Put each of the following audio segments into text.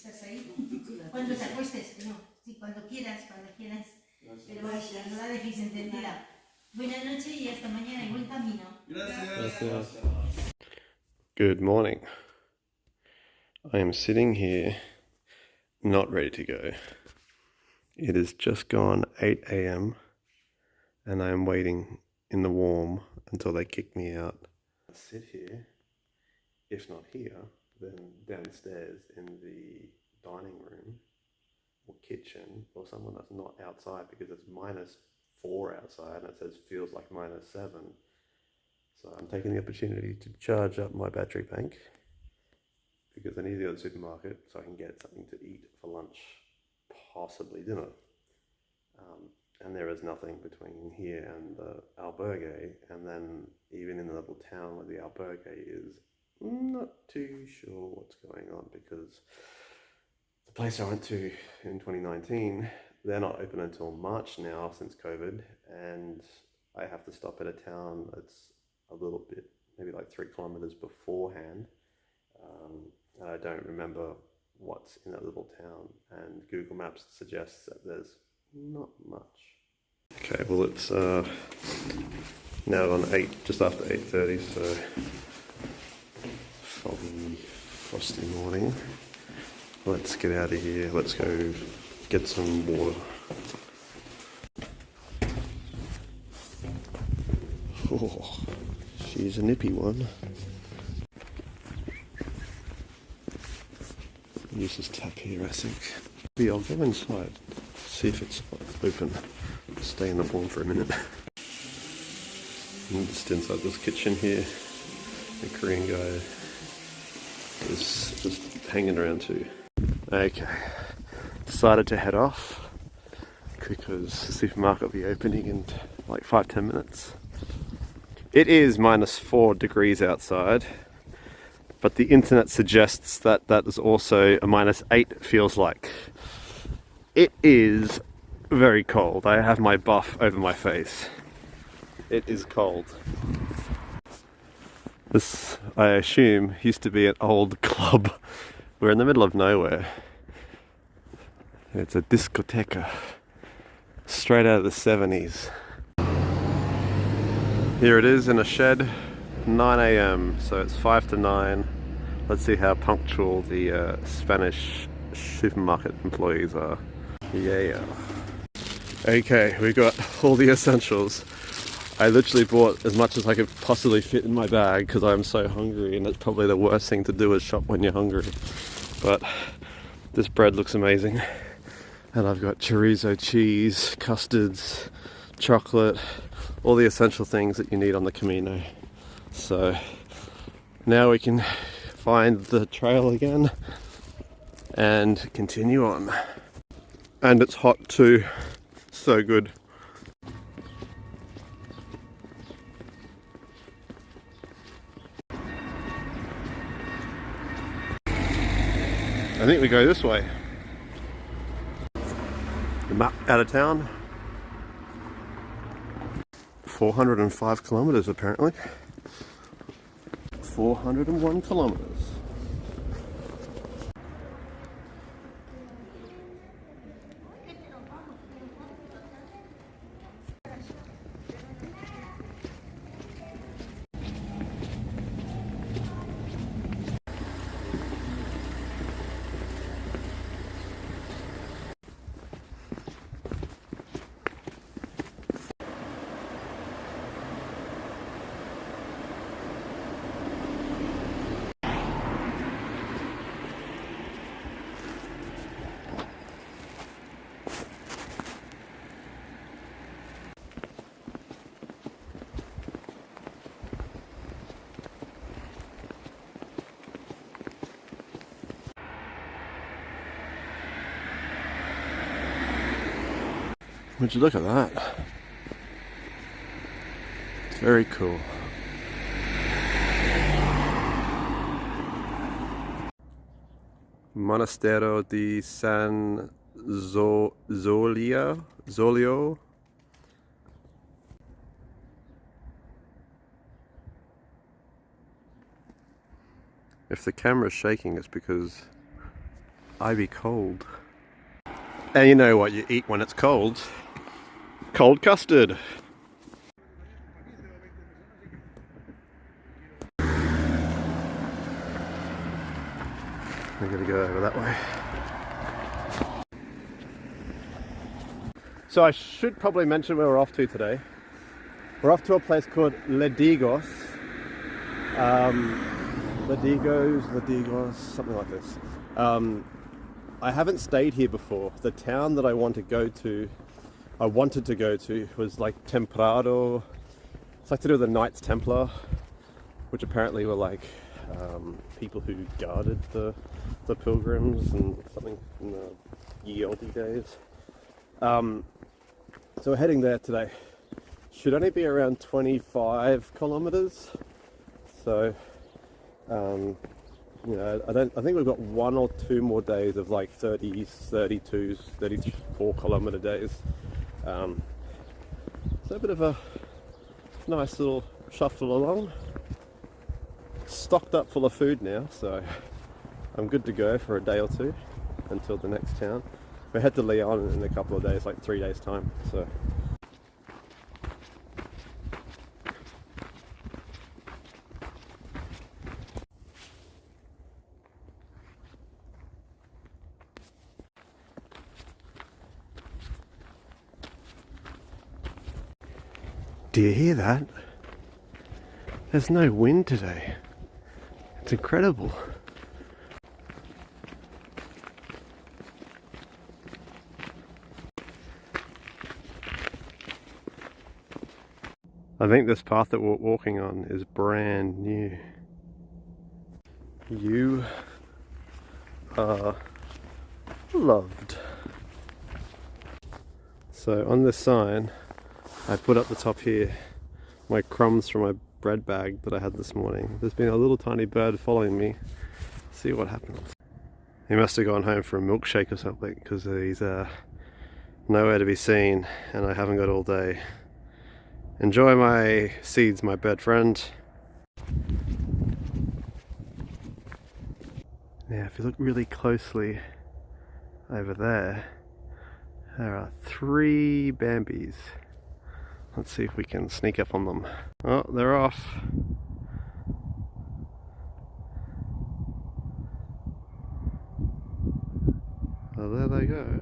¿Estás ahí? Cuando te acuestes, no, sí, cuando quieras, pero vaya, no la dejéis encendida. Buenas noches y hasta mañana y buen camino. Gracias. Good morning. I am sitting here, not ready to go. It has just gone 8 a.m. and I am waiting in the warm until they kick me out. I sit here, if not here, then downstairs in the dining room or kitchen, or someone that's not outside because it's -4 outside and it says feels like -7. So I'm taking the opportunity to charge up my battery bank because I need to go to the supermarket so I can get something to eat for lunch, possibly dinner. And there is nothing between here and the Albergue, and then even in the little town where the Albergue is, not too sure what's going on because the place I went to in 2019, they're not open until March now since COVID, and I have to stop at a town that's a little bit, maybe like 3 kilometers beforehand. And I don't remember what's in that little town, and Google Maps suggests that there's not much. Okay, well it's now on 8, just after 8:30, so foggy, frosty morning. Let's get out of here, let's go get some water. Oh, she's a nippy one. Use this tap here, I think. Maybe I'll go inside, see if it's open. Stay in the warm for a minute. And just inside this kitchen here, the Korean guy is just hanging around too. Okay, decided to head off because the supermarket will be opening in like 5-10 minutes. It is -4 degrees outside, but the internet suggests that that is also a -8 feels like. It is very cold. I have my buff over my face. It is cold. This, I assume, used to be an old club. We're in the middle of nowhere. It's a discoteca. Straight out of the 70s. Here it is in a shed, 9 a.m. So it's 5 to 9. Let's see how punctual the Spanish supermarket employees are. Yeah. Okay, we got all the essentials. I literally bought as much as I could possibly fit in my bag because I'm so hungry, and it's probably the worst thing to do is shop when you're hungry. But this bread looks amazing. And I've got chorizo cheese, custards, chocolate, all the essential things that you need on the Camino. So now we can find the trail again and continue on. And it's hot too. So good. I think we go this way. The map out of town. 405 kilometers apparently. 401 kilometers. Would you look at that? It's very cool. Monastero di San Zolio. If the camera's shaking, it's because I be cold. And you know what you eat when it's cold? Cold custard. We're gonna go over that way. So I should probably mention where we're off to today. We're off to a place called Ledigos. Ledigos, something like this. I haven't stayed here before. The town that I wanted to go to was like Temprado. It's like to do with the Knights Templar, which apparently were like people who guarded the pilgrims and something in the ye olde days. So we're heading there today. Should only be around 25 kilometers. So, you know, I think we've got 1 or 2 more days of like 30s, 32s, 34 kilometer days. So a bit of a nice little shuffle along. Stocked up full of food now, so I'm good to go for a day or 2 until the next town. We head to Leon in a couple of days, like 3 days time. So. Do you hear that? There's no wind today. It's incredible. I think this path that we're walking on is brand new. You are loved. So on this sign, I put up the top here my crumbs from my bread bag that I had this morning. There's been a little tiny bird following me. See what happens. He must have gone home for a milkshake or something, because he's nowhere to be seen and I haven't got all day. Enjoy my seeds, my bird friend. Now if you look really closely over there are 3 Bambis. Let's see if we can sneak up on them. Oh, they're off. Well, there they go.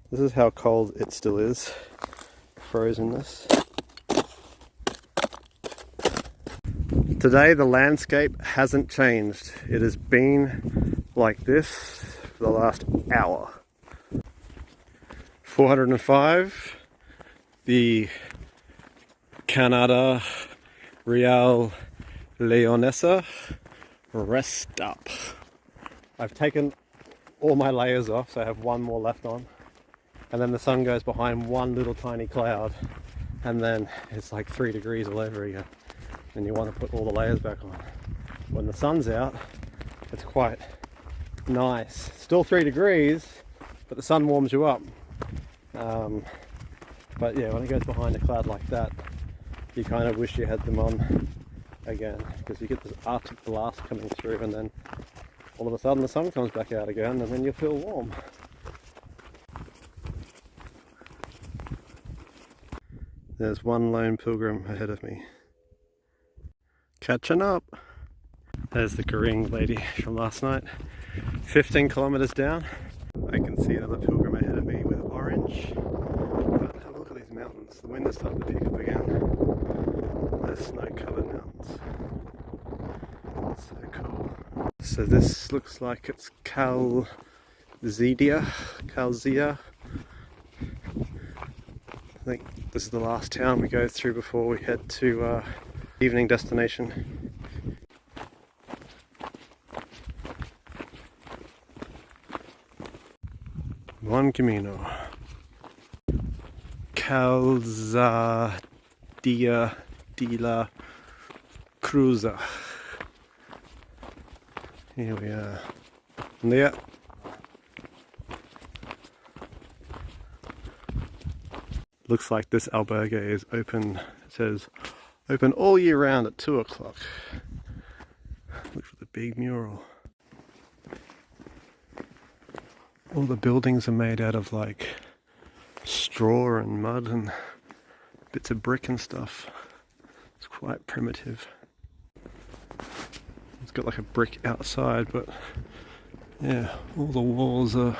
This is how cold it still is. Frozenness. Today the landscape hasn't changed. It has been like this for the last hour. 405, the Canada Real Leonesa, rest up. I've taken all my layers off, so I have 1 more left on. And then the sun goes behind one little tiny cloud, and then it's like 3 degrees all over again. And you want to put all the layers back on. When the sun's out, it's quite nice. Still 3 degrees, but the sun warms you up. But yeah, when it goes behind a cloud like that, you kind of wish you had them on again, because you get this Arctic blast coming through, and then all of a sudden the sun comes back out again, and then you feel warm. There's one lone pilgrim ahead of me. Catching up. There's the Carrión lady from last night. 15 kilometers down. I can see another pilgrim ahead of me with orange. But have a look at these mountains. The wind is starting to pick up again. There's snow-covered mountains. So cool. So this looks like it's Calzia. I think this is the last town we go through before we head to evening destination. One Camino. Calzada de la Cruza. Here we are. Yeah. Looks like this albergue is open. It says Open all year round at 2 o'clock. Look for the big mural. All the buildings are made out of like straw and mud and bits of brick and stuff. It's quite primitive. It's got like a brick outside, but yeah, all the walls are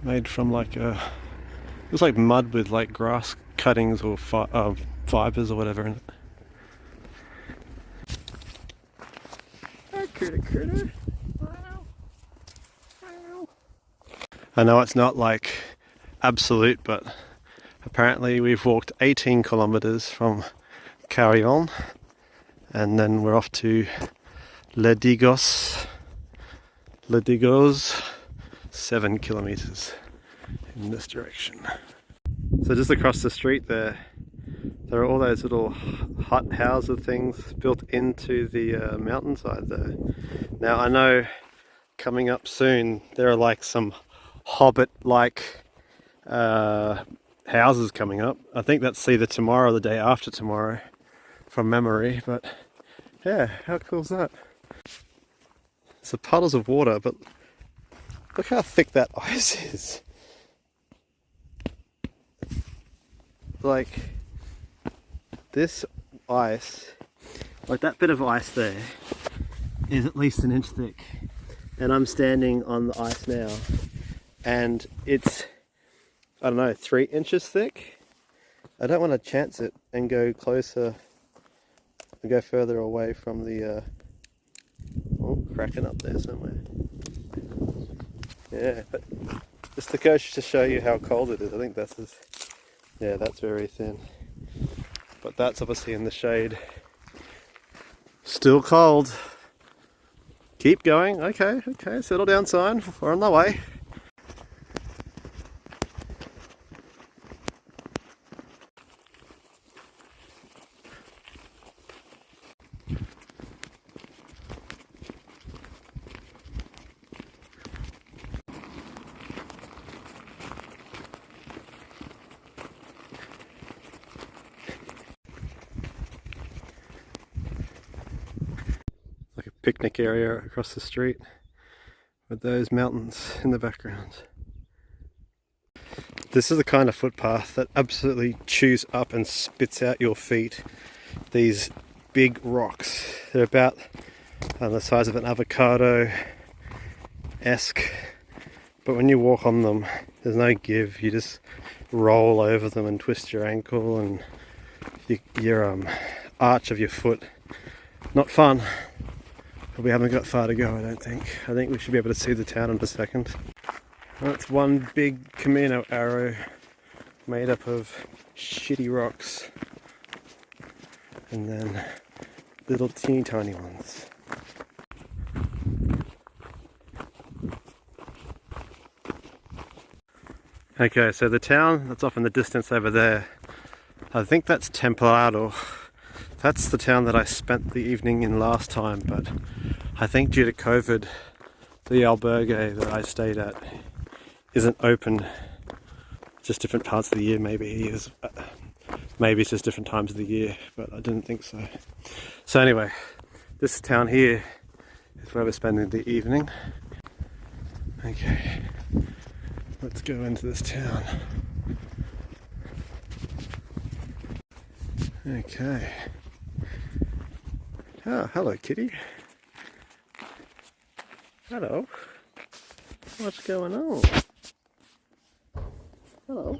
made from like it was like mud with like grass cuttings or fibers or whatever in it. Oh, critter. Wow. Wow. I know it's not like absolute, but apparently we've walked 18 kilometers from Carrión, and then we're off to Ledigos, 7 kilometers in this direction. So just across the street there are all those little hut houses things built into the mountainside there. Now I know coming up soon there are like some hobbit-like houses coming up. I think that's either tomorrow or the day after tomorrow from memory, but yeah, how cool is that? It's the puddles of water, but look how thick that ice is. Like this ice, like that bit of ice there is at least an inch thick, and I'm standing on the ice now and it's, I don't know, 3 inches thick. I don't want to chance it and go closer and go further away from the cracking up there somewhere. Yeah, but just to go to show you how cold it is. I think that's that's very thin, but that's obviously in the shade. Still cold. Keep going. Okay, settle down, sign. We're on the way. Like a picnic area across the street with those mountains in the background. This is the kind of footpath that absolutely chews up and spits out your feet. These big rocks. They're about the size of an avocado-esque, but when you walk on them, there's no give. You just roll over them and twist your ankle and your arch of your foot. Not fun. But we haven't got far to go, I don't think. I think we should be able to see the town in a second. That's one big Camino arrow made up of shitty rocks, and then little teeny tiny ones. Okay, so the town that's off in the distance over there, I think that's Templado. That's the town that I spent the evening in last time, but I think due to COVID, the albergue that I stayed at isn't open. Just different parts of the year, maybe it's just different times of the year, but I didn't think so. So anyway, this town here is where we're spending the evening. Okay, let's go into this town. Okay. Oh, hello, kitty. Hello. What's going on? Hello.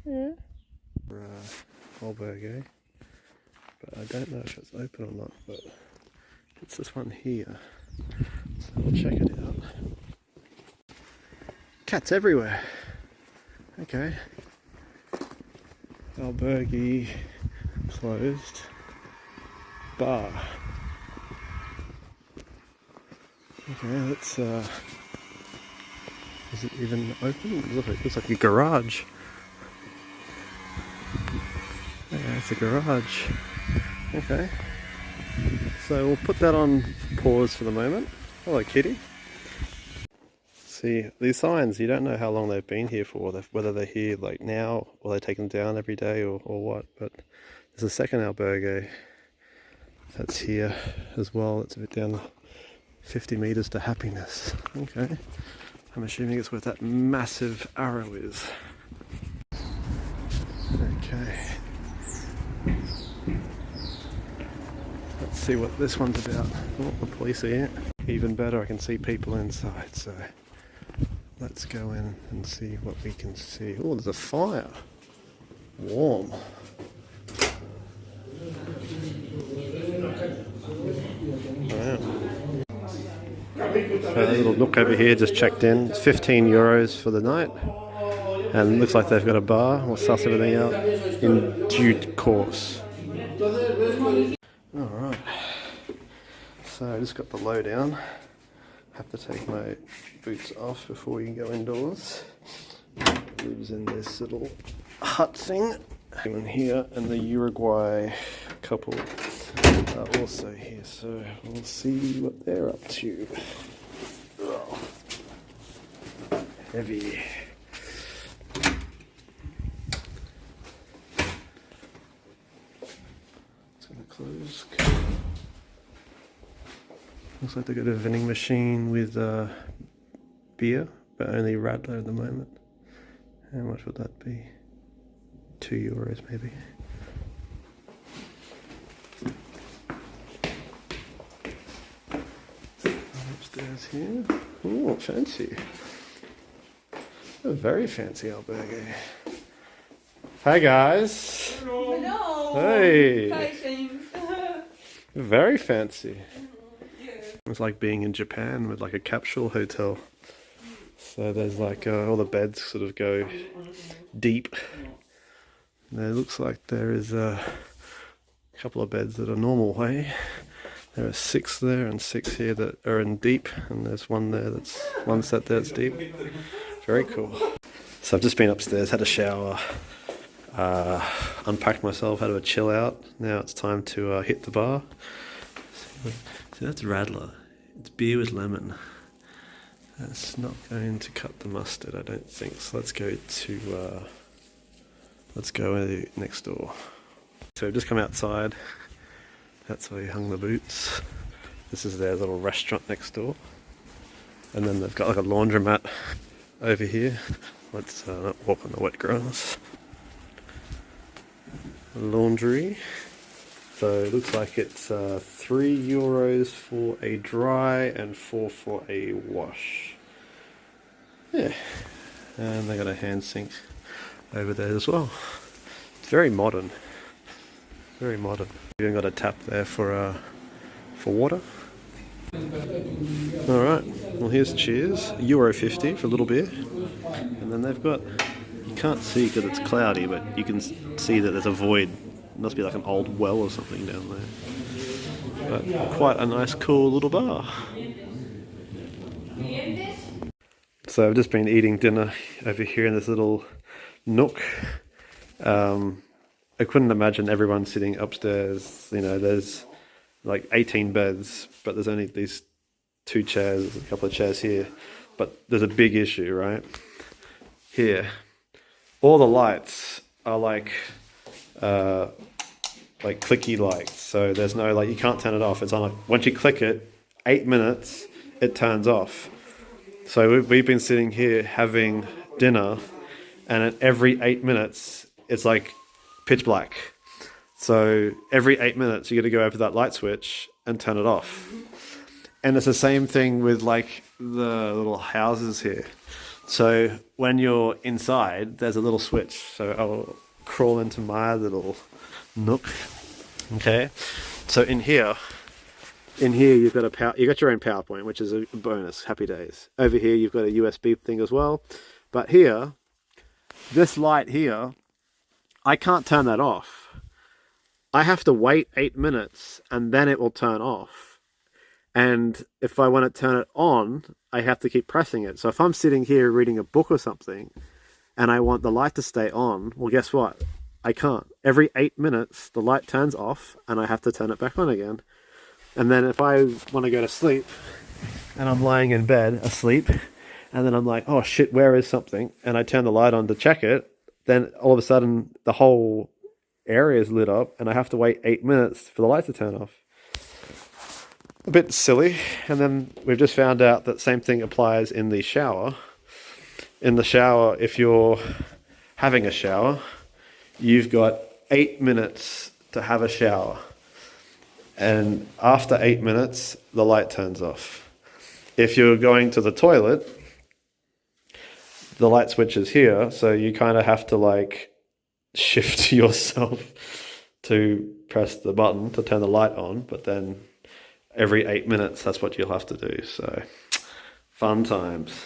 Yeah. Albergue, but I don't know if it's open or not. But it's this one here, so we'll check it out. Cats everywhere. Okay. Albergue closed. Bar. Okay, let's is it even open? It looks like a garage. Yeah, it's a garage. Okay. So we'll put that on pause for the moment. Hello, kitty. See, these signs, you don't know how long they've been here for, whether they're here like now, or they take them down every day, or what. But there's a second albergue that's here as well. It's a bit down 50 meters to happiness. Okay. I'm assuming it's where that massive arrow is. Okay. Let's see what this one's about. Oh, the police are here. Even better, I can see people inside, so let's go in and see what we can see. Oh, there's a fire. Warm. Wow. So a little nook over here, just checked in. It's 15 euros for the night. And it looks like they've got a bar. We'll suss everything out in due course. Alright. So I just got the lowdown. Have to take my boots off before we can go indoors. Lives in this little hut thing. Everyone here, and the Uruguay couple are also here, so we'll see what they're up to. Oh. Heavy. It's gonna close. Looks like they've got a vending machine with beer, but only Radler at the moment. How much would that be? €2 maybe. Upstairs here. Oh, fancy. A very fancy albergue. Hi guys. Hello. Hey. Hi, James. Very fancy. It's like being in Japan with like a capsule hotel. So there's like all the beds sort of go deep. And it looks like there is a couple of beds that are normal way. There are 6 there and 6 here that are in deep, and there's one there that's one set there that's deep. Very cool. So I've just been upstairs, had a shower, unpacked myself, had a chill out. Now it's time to hit the bar. So that's Radler. It's beer with lemon. That's not going to cut the mustard, I don't think. So let's go next door. So we've just come outside. That's where he hung the boots. This is their little restaurant next door. And then they've got like a laundromat over here. Let's not walk on the wet grass. Laundry. So it looks like it's €3 for a dry and 4 for a wash. Yeah. And they got a hand sink over there as well. It's very modern. Very modern. We've even got a tap there for water. Alright, well here's cheers. €1.50 for a little beer. And then they've got, you can't see because it's cloudy, but you can see that there's a void. It must be like an old well or something down there. But quite a nice cool little bar. So I've just been eating dinner over here in this little nook. I couldn't imagine everyone sitting upstairs. You know, there's like 18 beds, but there's only these 2 chairs, a couple of chairs here. But there's a big issue, right? Here, all the lights are like clicky lights. So there's no, like, you can't turn it off. It's on, like, once you click it, 8 minutes, it turns off. So we've been sitting here having dinner, and at every 8 minutes, it's like pitch black. So every 8 minutes, you got to go over that light switch and turn it off. And it's the same thing with like the little houses here. So when you're inside, there's a little switch. So I'll crawl into my little nook. Okay. So in here you've got you got your own PowerPoint, which is a bonus. Happy days. Over here you've got a USB thing as well. But here, this light here, I can't turn that off. I have to wait 8 minutes and then it will turn off. And if I want to turn it on, I have to keep pressing it. So if I'm sitting here reading a book or something and I want the light to stay on, well, guess what? I can't. Every 8 minutes, the light turns off and I have to turn it back on again. And then if I want to go to sleep and I'm lying in bed asleep And then I'm like, oh shit, where is something? And I turn the light on to check it. Then all of a sudden the whole area is lit up and I have to wait 8 minutes for the light to turn off. A bit silly. And then we've just found out that same thing applies in the shower. In the shower, if you're having a shower, you've got 8 minutes to have a shower. And after 8 minutes, the light turns off. If you're going to the toilet, the light switch is here, so you kind of have to like shift yourself to press the button to turn the light on, but then every 8 minutes, that's what you'll have to do. So fun times.